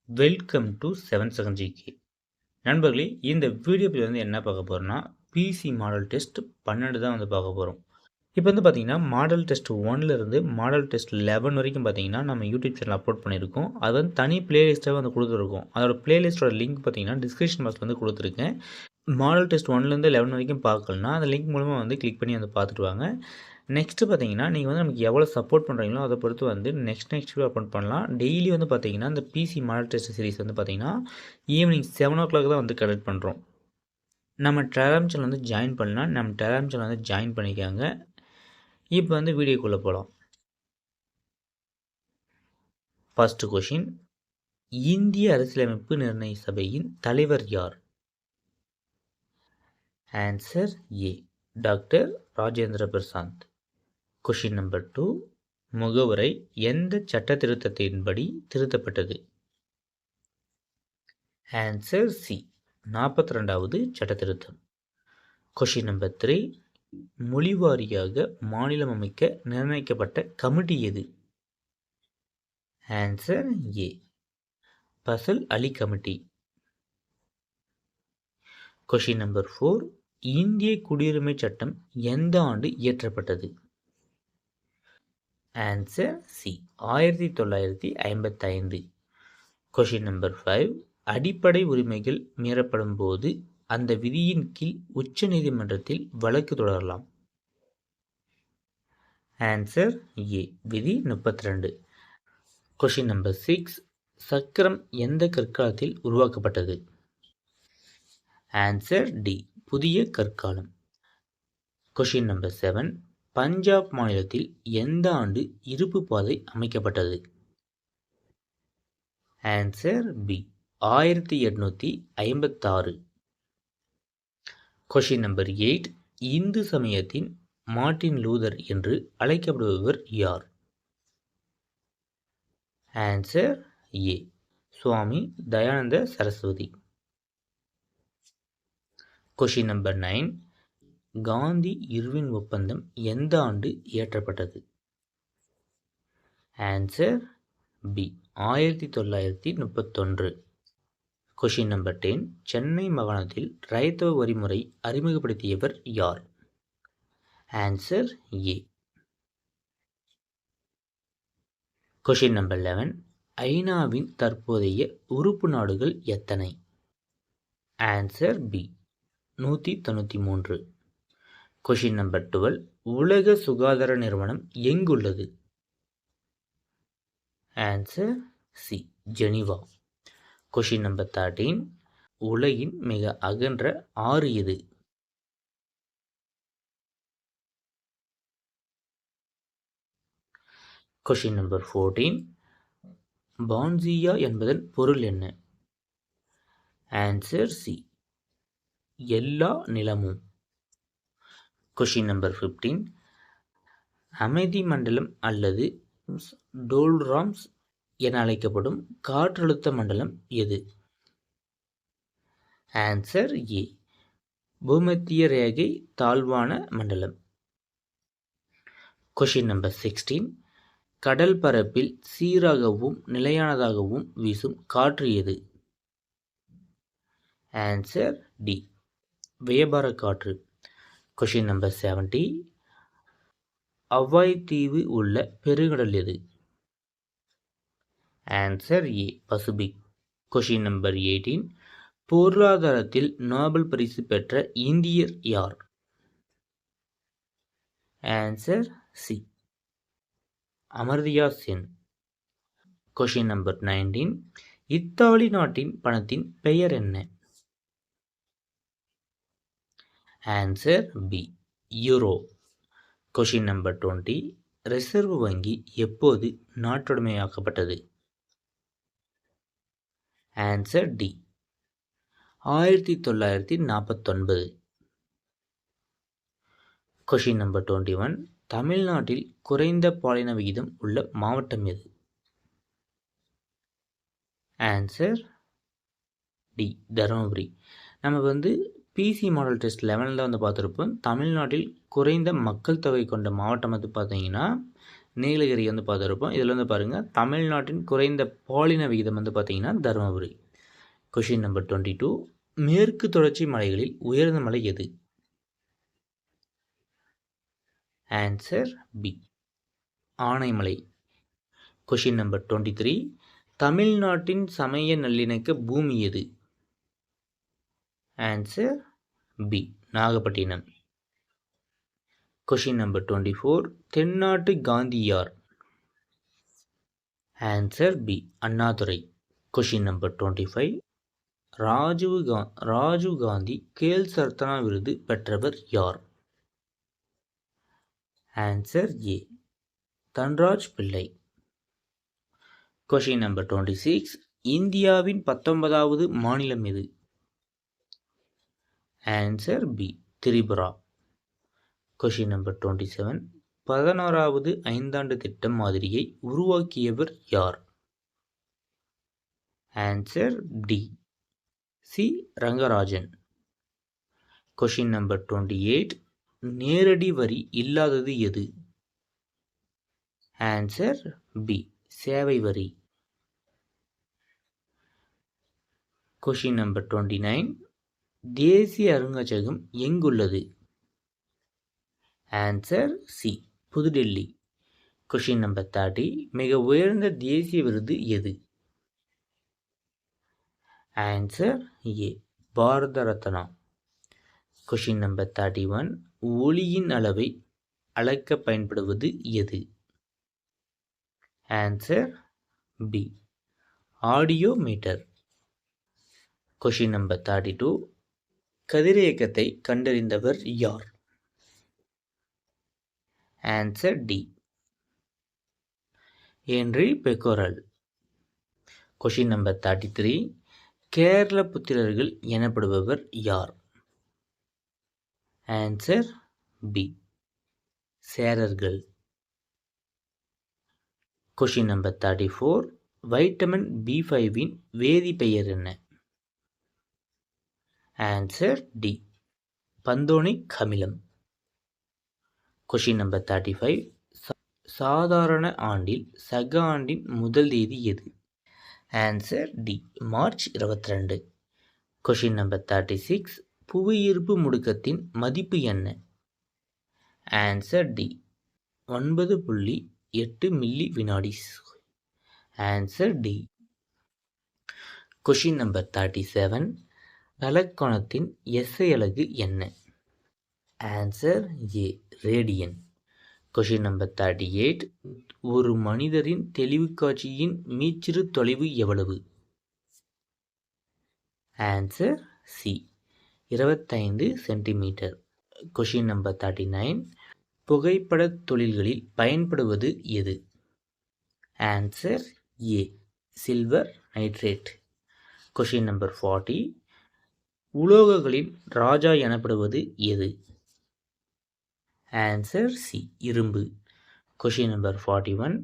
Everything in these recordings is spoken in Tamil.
Welcome to 7 second GK. நண்பர்களே, இந்த வீடியோ என்ன பார்க்க போகிறோம்னா, பிசி மாடல் டெஸ்ட் 12 தான் பார்க்க போகிறோம். இப்போ பார்த்தீங்கன்னா, மாடல் டெஸ்ட் 1லேருந்து மாடல் டெஸ்ட் 11 வரைக்கும் பார்த்தீங்கன்னா, நம்ம யூடியூப் சேனல் அப்லோட் பண்ணியிருக்கோம். அது தனி பிளேலிஸ்ட்டாக கொடுத்துருக்கோம். அதோட பிளேலிஸ்ட்டோட லிங்க் பார்த்தீங்கன்னா, டிஸ்கிரிப்ஷன் பாக்ஸில் கொடுத்துருக்கேன். மாடல் டெஸ்ட் 1லேருந்து 11 வரைக்கும் பார்க்கலன்னா, அந்த லிங்க் மூலமாக கிளிக் பண்ணி பார்த்துட்டு வாங்க. நெக்ஸ்ட்டு பார்த்தீங்கன்னா, நீங்கள் நமக்கு எவ்வளோ சப்போர்ட் பண்ணுறீங்களோ அதை பொறுத்து நெக்ஸ்ட் வீடியோ அப்லோட் பண்ணலாம். டெய்லி பார்த்தீங்கன்னா, இந்த பிசி மாடல் டெஸ்ட் சீரிஸ் பார்த்தீங்கன்னா, ஈவினிங் 7 o'clock தான் கலெக்ட் பண்ணுறோம். நம்ம டெலகிராம் சேனல் ஜாயின் பண்ணலாம். நம்ம டெலகிராம் சேனல் ஜாயின் பண்ணிக்காங்க. இப்போ வீடியோக்குள்ளே போகலாம். ஃபர்ஸ்ட் கொஷின், இந்திய அரசியலமைப்பு நிர்ணய சபையின் தலைவர் யார்? ஆன்சர் ஏ, doctor Rajendra Prasad. Question number 2, முகவுரை எந்த சட்ட திருத்தத்தின்படி திருத்தப்பட்டது? ஆன்சர் சி, 42வது சட்ட திருத்தம். கொஷின் நம்பர் 3, மொழிவாரியாக மாநிலம் அமைக்க நிர்ணயிக்கப்பட்ட கமிட்டி எது? Answer A, Fazal Ali committee. Question number 4, இந்திய குடியுரிமை சட்டம் எந்த ஆண்டு இயற்றப்பட்டது? Answer C, 1955. கொஷின் நம்பர் 5, அடிப்படை உரிமைகள் மீறப்படும் போது அந்த விதியின் கீழ் உச்ச நீதிமன்றத்தில் வழக்கு தொடரலாம். ஆன்சர் ஏ, விதி 32. கொஷின் நம்பர் 6, சக்கரம் எந்த கற்காலத்தில் உருவாக்கப்பட்டது? ஆன்சர் டி, புதிய கற்காலம். கொஷின் நம்பர் 7, பஞ்சாப் மாநிலத்தில் எந்த ஆண்டு இருப்பு பாதை அமைக்கப்பட்டது? Answer B, 1856. கொஷின் நம்பர் 8, இந்து சமயத்தின் மார்ட்டின் லூதர் என்று அழைக்கப்படுபவர் யார்? Answer A, Swami Dayananda Saraswati. Question number 9, Gandhi Irwin ஒப்பந்தம் எந்த ஆண்டு இயற்றப்பட்டது? Answer B, 1931. Question number 10, Chennai மாகாணத்தில் ரைத்தவ வரிமுறை அறிமுகப்படுத்தியவர் யார்? ஆன்சர் ஏ. கொஷின் நம்பர் 11, ஐநாவின் தற்போதைய உறுப்பு நாடுகள் எத்தனை? Answer B, 193. கொஷின் நம்பர் 12, உலக சுகாதார நிறுவனம் எங்குள்ளது? Answer C, Geneva. Question number 13, உலகின் மிக அகன்ற ஆறு எது? கொஷின் நம்பர் 14, பான்சியா என்பதன் பொருள் என்ன? ஆன்சர் சி, எல்லா நிலமும். கொஷின் நம்பர் 15, அமைதி மண்டலம் அல்லது டோல்ராம்ஸ் என அழைக்கப்படும் காற்றழுத்த மண்டலம் எது? ஆன்சர் ஏ, பூமத்திய ரேகை தாழ்வான மண்டலம். கொஷின் நம்பர் 16, கடல் பரப்பில் சீராகவும் நிலையானதாகவும் வீசும் காற்று எது? ஆன்சர் டி, வியாபார காற்று. கொஷின் நம்பர் 17, ஹவாய் தீவு உள்ள பெருங்கடல் எது? Answer A, Pacific. Question number 18, பொருளாதாரத்தில் நோபல் பரிசு பெற்ற இந்தியர் யார்? Answer C, Amartya Sen. Question number 19, Italy நாட்டின் பணத்தின் பெயர் என்ன? Answer B, euro. Question number 20, reserve வங்கி எப்போது நாட்டுடைமையாக்கப்பட்டது? Answer D, 1949. கொஷின் நம்பர் 21, தமிழ்நாட்டில் குறைந்த பாலின விகிதம் உள்ள மாவட்டம் எது? Answer D, Dharmapuri. நம்ம பிசி மாடல் டெஸ்ட் 11 தான் பார்த்துருப்போம். தமிழ்நாட்டில் குறைந்த மக்கள் தொகை கொண்ட மாவட்டம் பார்த்தீங்கன்னா நீலகிரி வந்து பார்த்துருப்போம். இதில் வந்து பாருங்கள், தமிழ்நாட்டின் குறைந்த பாலின விகிதம் வந்து பார்த்திங்கன்னா தருமபுரி. கொஷின் நம்பர் 22, மேற்கு தொடர்ச்சி மலைகளில் உயர்ந்த மலை எது? Answer B, Anaimalai. Question number 23, தமிழ்நாட்டின் சமய நல்லிணக்க பூமி எது? Answer B, Nagapattinam. Question number 24, தென்னாட்டு காந்தி யார்? Answer B, Annadurai. Question number 25, Rajiv Gandhi Khel Ratna விருது பெற்றவர் யார்? ஆன்சர் ஏ, தன்ராஜ் பிள்ளை. கொஷின் நம்பர் 26, இந்தியாவின் 19வது மாநிலம் எது? Answer B, Tripura. Question number 27, 11வது ஐந்தாண்டு திட்டம் மாதிரியை உருவாக்கியவர் யார்? Answer D, C Rangarajan. Question number 28, நேரடி வரி இல்லாதது எது? ஆன்சர் பி, சேவை வரி. கொஷின் நம்பர் 29, தேசிய அருங்காட்சியகம் எங்குள்ளது? Answer C, Pudhu Delhi. Question number 30, மிக உயர்ந்த தேசிய விருது எது? Answer A, Bharat Ratna. Question number 31, ஒளியின் அளவை அளக்க பயன்படுவது எது? Answer B, audiometer. Question number 32, கதிரியக்கத்தை கண்டறிந்தவர் யார்? Answer D, Henry Becquerel. Question number 33, Kerala புத்திரர்கள் எனப்படுபவர் யார்? ஆன்சர் பி, சேரர்கள். கொஷின் நம்பர் 34, வைட்டமின் B5 வேதி பெயர் என்ன? ஆன்சர் டி, பந்தோனிக் அமிலம். கொஷின் நம்பர் 35, சாதாரண ஆண்டில் சக ஆண்டின் முதல் தேதி எது? Answer D, March 22. Question number 36, புவியீர்ப்பு முடுக்கத்தின் மதிப்பு என்ன? ஆன்சர் டி, 9.8 மில்லி வினாடிஸ். Answer D. கொஷின் நம்பர் 37, தலக்கோணத்தின் எஸ்ஐ அலகு என்ன? Answer A, radian. Question number 38, ஒரு மனிதரின் தெளிவுக்காட்சியின் மீச்சிறு தொலைவு எவ்வளவு? Answer C, 25 centimetre. Question number 39, புகைப்படத் தொழில்களில் பயன்படுவது எது? Answer A, silver nitrate. Question number 40, உலோகங்களின் ராஜா எனப்படுவது எது? ஆன்சர் சி, இரும்பு. கொஷின் நம்பர் 41,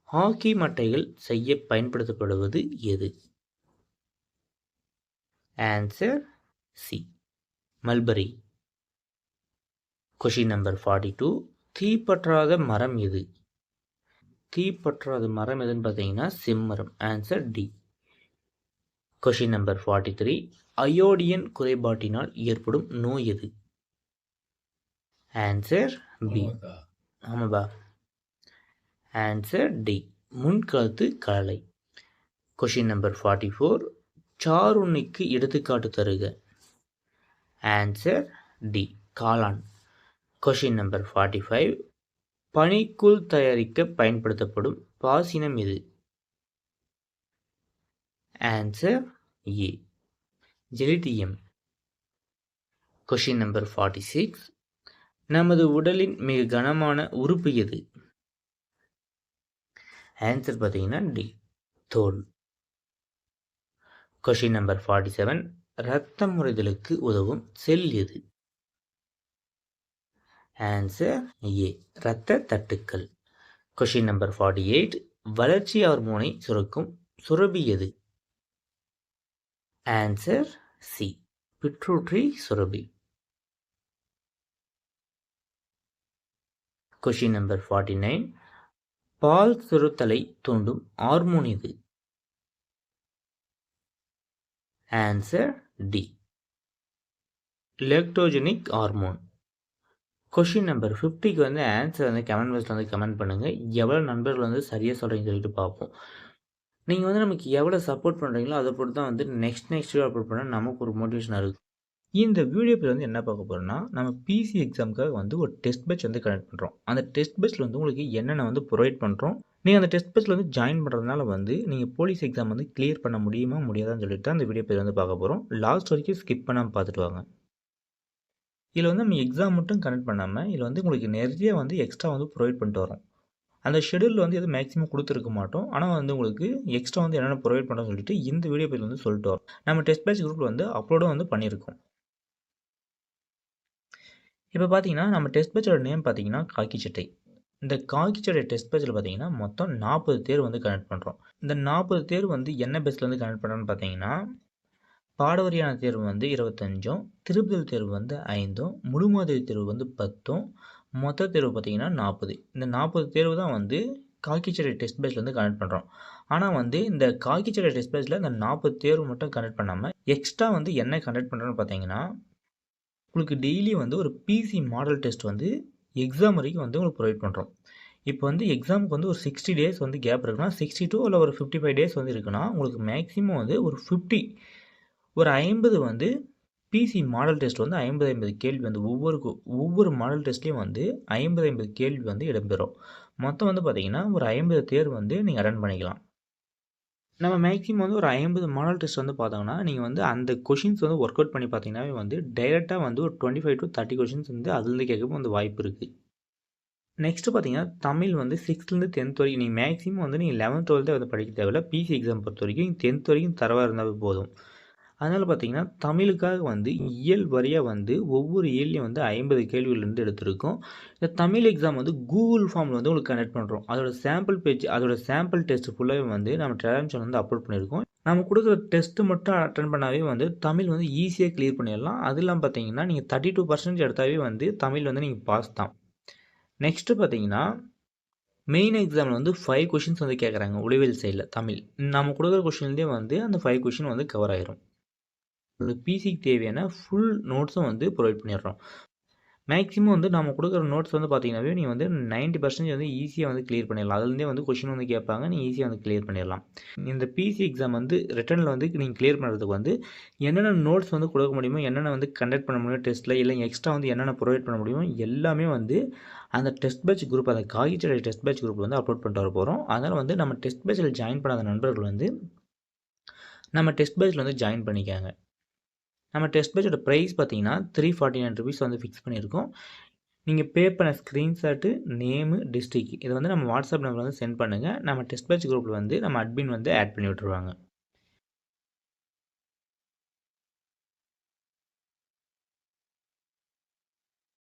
ஹாக்கி மட்டைகள் செய்ய பயன்படுத்தப்படுவது எது? Answer C, mulberry. Question number 42, தீப்பற்றாத மரம் எது? தீப்பற்றாத மரம் எதுன்னு பார்த்தீங்கன்னா செம்மரம். Answer D. Question number 43, iodine குறைபாட்டினால் ஏற்படும் நோய் எது? ஆன்சர் பி, ஆமாப்பா. ஆன்சர் டி, முன்கழுத்து கழலை. கொஷின் நம்பர் 44, சாருண்ணிக்கு எடுத்துக்காட்டு தருக. ஆன்சர் டி, காளான். கொஷின் நம்பர் 45, பனிக்கூழ் தயாரிக்க பயன்படுத்தப்படும் பாசினம் எது? Answer A, gelidium. Question number 46, நமது உடலின் மிக கனமான உறுப்பு எது? ஆன்சர் பார்த்தீங்கன்னா டி, தோல். கொஷின் நம்பர் 47, இரத்தம் முறைதலுக்கு உதவும் செல் எது? ஆன்சர் ஏ, இரத்த தட்டுக்கள். கொஷின் நம்பர் 48, வளர்ச்சி ஹார்மோனை சுரக்கும் சுரபி எது? ஆன்சர் சி, பிட்ரூட்ரி சுரபி. கொஷின் நம்பர் 49, பால் சுரத்தலை தூண்டும் ஹார்மோன் இது? Answer D, lactogenic hormone. Question number 50க்கு வந்து ஆன்சர் வந்து கமெண்ட் பாக்ஸில் வந்து கமெண்ட் பண்ணுங்கள். எவ்வளோ நண்பர்கள் வந்து சரியாக சொல்கிறீங்கன்னு சொல்லிட்டு பார்ப்போம். நீங்கள் வந்து நமக்கு எவ்வளோ சப்போர்ட் பண்ணுறீங்களோ அதை பொறுத்து தான் வந்து நெக்ஸ்ட் வீடியோ அப்லோட் பண்ண நமக்கு ஒரு மோட்டிவேஷனாக இருக்கும். இந்த வீடியோ பேர் வந்து என்ன பார்க்க போகிறோம்னா, நம்ம பிசி எக்ஸாமுக்காக வந்து ஒரு டெஸ்ட் பேட்ச் வந்து கனெக்ட் பண்ணுறோம். அந்த டெஸ்ட் பேட்ச்சில் வந்து உங்களுக்கு என்னென்ன வந்து ப்ரொவைட் பண்ணுறோம், நீங்கள் அந்த டெஸ்ட் பேட்ச்சில் வந்து ஜாயின் பண்ணுறதுனால வந்து நீங்கள் போலீஸ் எக்ஸாம் வந்து கிளியர் பண்ண முடியுமா முடியாதான்னு சொல்லிட்டு தான் அந்த வீடியோ பேர் வந்து பார்க்க போகிறோம். லாஸ்ட் வரைக்கும் ஸ்கிப் பண்ணாமல் பார்த்துட்டு வாங்க. இதில் வந்து நம்ம எக்ஸாம் மட்டும் கனெக்ட் பண்ணாமல் இதில் வந்து உங்களுக்கு நிறைய வந்து எக்ஸ்ட்ரா வந்து ப்ரொவைட் பண்ணிட்டு வரோம். அந்த ஷெடியூலில் வந்து எதுவும் மேக்ஸிமம் கொடுத்துருக்க மாட்டோம். ஆனால் வந்து உங்களுக்கு எக்ஸ்ட்ரா வந்து என்னென்ன ப்ரொவைட் பண்ணுறோம்னு சொல்லிட்டு இந்த வீடியோ பேர் வந்து சொல்லிட்டு வரோம். நம்ம டெஸ்ட் பேட்ச் குரூப்பில் வந்து அப்லோடும் வந்து பண்ணியிருக்கோம். இப்போ பார்த்தீங்கன்னா நம்ம டெஸ்ட் பேட்சோட நேம் பார்த்தீங்கன்னா காக்கி சட்டை. இந்த காக்கி சட்டை டெஸ்ட் பேட்சில் பார்த்தீங்கன்னா மொத்தம் 40 தேர்வு வந்து கனெக்ட் பண்ணுறோம். இந்த 40 தேர்வு வந்து என்ன பேஸில் வந்து கனெக்ட் பண்ணுறோன்னு பார்த்தீங்கன்னா, பாடவாரியான தேர்வு வந்து 25, திருப்புதல் தேர்வு வந்து 5, முழுமாதிரி தேர்வு வந்து 10, மொத்த தேர்வு பார்த்தீங்கன்னா 40. இந்த 40 தேர்வு தான் வந்து காக்கி சட்டை டெஸ்ட் பேட்சில் வந்து கனெக்ட் பண்ணுறோம். ஆனால் வந்து இந்த காக்கி சட்டை டெஸ்ட் பேட்சில் இந்த 40 தேர்வு மட்டும் கனெக்ட் பண்ணாமல் எக்ஸ்ட்ரா வந்து என்ன கனெக்ட் பண்ணுறோன்னு பார்த்தீங்கன்னா, உங்களுக்கு டெய்லி வந்து ஒரு பிசி மாடல் டெஸ்ட் வந்து எக்ஸாம் வரைக்கும் வந்து உங்களுக்கு ப்ரொவைட் பண்ணுறோம். இப்போ வந்து எக்ஸாமுக்கு வந்து ஒரு 60 டேஸ் வந்து கேப் இருக்குன்னா 62 இல்லை ஒரு 55 டேஸ் வந்து இருக்குன்னா உங்களுக்கு மேக்ஸிமம் வந்து ஒரு 50 வந்து பிசி மாடல் டெஸ்ட் வந்து 50 கேள்வி வந்து ஒவ்வொரு மாடல் டெஸ்ட்லேயும் வந்து 50 கேள்வி வந்து இடம்பெறும். மொத்தம் வந்து பார்த்தீங்கன்னா ஒரு 50 தேர்வு வந்து நீங்கள் அட்டன் பண்ணிக்கலாம். நம்ம மேக்ஸிமம் வந்து ஒரு 50 மாடல் டெஸ்ட் வந்து பார்த்தோம்னா, நீங்கள் வந்து அந்த கொஷின்ஸ் வந்து ஒர்க் அவுட் பண்ணி பார்த்தீங்கன்னாவே வந்து டைரெக்டாக வந்து ஒரு 25 to 30 கொஷின்ஸ் வந்து அதுலேருந்து கேட்கவும் வந்து வாய்ப்பு இருக்குது. நெக்ஸ்ட்டு பார்த்தீங்கன்னா, தமிழ் வந்து 6லேருந்து 10th வரைக்கும் நீங்கள் மேக்ஸிமம் வந்து நீங்கள் 11th 12th வந்து படிக்க தேவையில்ல. பிசி எக்ஸாம் பொறுத்த வரைக்கும் 10th வரைக்கும் தரவா இருந்தாவே போதும். அதனால் பார்த்தீங்கன்னா, தமிழுக்காக வந்து இயல் வாரியாக வந்து ஒவ்வொரு இயல்லையும் வந்து 50 கேள்விகள்லேருந்து எடுத்திருக்கோம். இந்த தமிழ் எக்ஸாம் வந்து கூகுள் ஃபார்மில் வந்து உங்களுக்கு கனெக்ட் பண்ணுறோம். அதோட சாம்பிள் டெஸ்ட் ஃபுல்லாகவே வந்து நம்ம டெலிகிராம் சேனல் வந்து அப்லோட் பண்ணியிருக்கோம். நம்ம கொடுக்குற டெஸ்ட்டு மட்டும் அட்டென்ட் பண்ணாவே வந்து தமிழ் வந்து ஈஸியாக கிளியர் பண்ணிடலாம். அது இல்லாமல் பார்த்தீங்கன்னா, நீங்கள் 32% எடுத்தாவே வந்து தமிழ் வந்து நீங்கள் பாஸ் தான். நெக்ஸ்ட்டு பார்த்தீங்கன்னா, மெயின் எக்ஸாமில் வந்து 5 கொஷின்ஸ் வந்து கேட்குறாங்க உளவியல் சைடில் தமிழ். நம்ம கொடுக்குற கொஷின்லேயே வந்து அந்த 5 கொஷின் வந்து கவர் ஆயிரும். பிசிக்கு தேவையான ஃபுல் நோட்ஸும் வந்து ப்ரொவைட் பண்ணிடுறோம். மேக்ஸிமம் வந்து நம்ம கொடுக்குற நோட்ஸ் வந்து பார்த்தீங்கன்னாவே நீங்கள் வந்து 90% வந்து ஈஸியாக வந்து கிளியர் பண்ணிடலாம். அதுலேருந்தே வந்து கொஷின் வந்து கேட்பாங்க, நீங்கள் ஈஸியாக வந்து கிளியர் பண்ணிடலாம். இந்த பிசி எக்ஸாம் வந்து ரிட்டனில் வந்து நீங்கள் கிளியர் பண்ணுறதுக்கு வந்து என்னென்ன நோட்ஸ் வந்து கொடுக்க முடியுமோ, என்னென்ன வந்து கண்டக்ட் பண்ண முடியும் டெஸ்ட்டில், இல்லை எக்ஸ்ட்ரா வந்து என்னென்ன ப்ரொவைட் பண்ண முடியுமோ எல்லாமே வந்து அந்த டெஸ்ட் பேட்ச் குரூப், அந்த காகிச்சடை டெஸ்ட் பேட்ச் குரூப் வந்து அப்லோட் பண்ணிட்டு வர போகிறோம். அதனால் வந்து நம்ம டெஸ்ட் பேட்சில் ஜாயின் பண்ணாத நண்பர்கள் வந்து நம்ம டெஸ்ட் பேட்சில் வந்து ஜாயின் பண்ணிக்காங்க. நம்ம டெஸ்ட் பேட்சோட ப்ரைஸ் பார்த்தீங்கன்னா ₹349 வந்து ஃபிக்ஸ் பண்ணியிருக்கோம். நீங்கள் பே பண்ண ஸ்க்ரீன்ஷாட்டு, நேமு, டிஸ்ட்ரிக்ட் இதை வந்து நம்ம வாட்ஸ்அப் நம்பர் வந்து சென்ட் பண்ணுங்கள். நம்ம டெஸ்ட் பேட்ச் குரூப்பில் வந்து நம்ம அட்மின் வந்து ஆட் பண்ணி விட்டுருவாங்க.